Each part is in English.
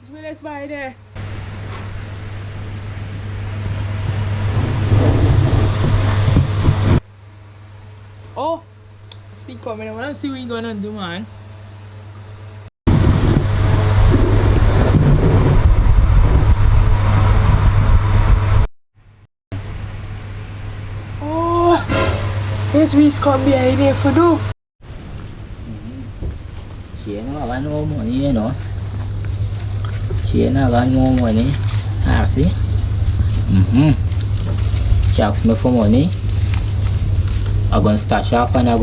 It's with us by there. Oh, see coming. I wanna see what you gonna do, man. Oh, this week's come behind here for do. Chị nó bán ôm ở như nó chị nó bán ôm ở ní à xí sharks me for money I'm gonna start shop and I'm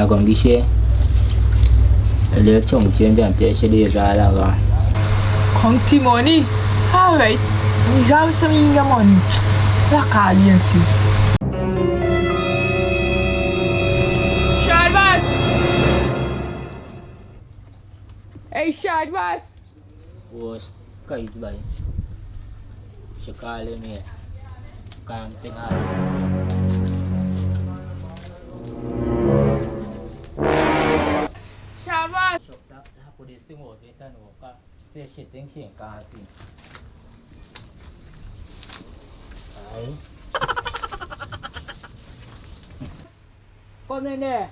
gonna get share a little chunk change and take she days all around Conti money. Alright. He's always telling me money. Like aliens. Shortboss! Hey, shortboss! was guys by she call him here can't think all this Shortboss! shop that put this thing out it and work say shit thing she can't see aye Come in there.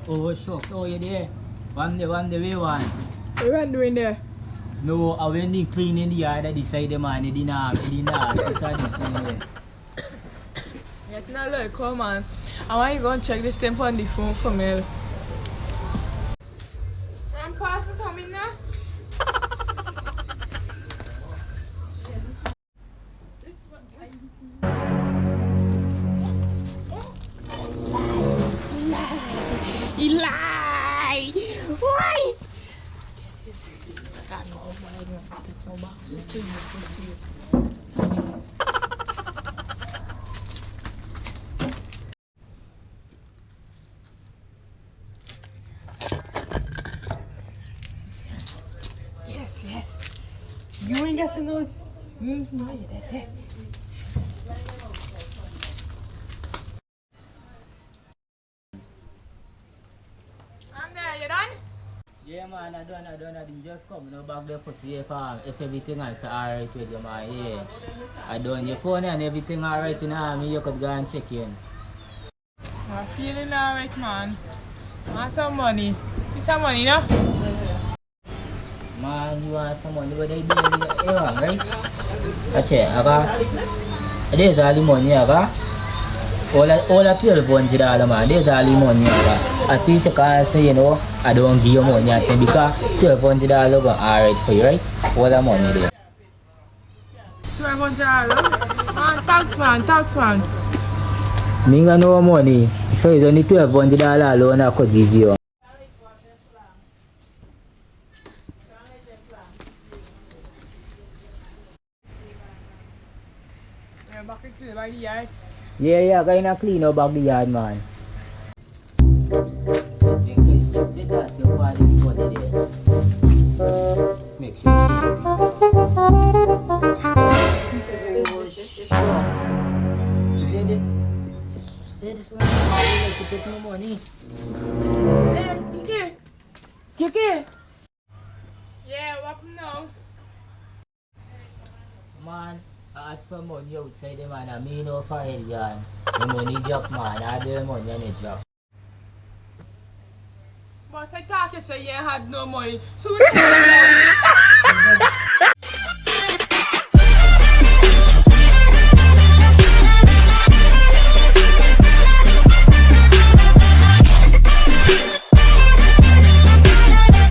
oh shucks oh you there one day we want What you doing there? no I went in cleaning the yard I decided man it didn't have it's a different Yet not like, come on. I want you to go and check this thing on the phone for me. I'm passing coming now. Eli! Why? Yes. You ain't got to know it. You know that. I'm there, you done? yeah man I done just come no back there for see if everything is alright with you man yeah I done your phone and everything alright in army you could go and check in I'm feeling alright, man. I want some money. You some money, no? man you want some money but they do you want right that's it I got there's all the money I got all $12 man there's all the money I got at least you can say you know I don't give you money at because $12 go alright for you right all the money there $1200. Man, thanks, man. me got no money so it's only $12 alone I could give you Yeah, back to the by the yard. yeah I gotta clean up back the yard man so think it's because your father's body there make sure oh shucks this one she take no money Hey, Kiki! Yeah, what now? man I ask for money outside the man I mean no for it yan the money drop man I do the money and it drop But I thought you said you had no money. So we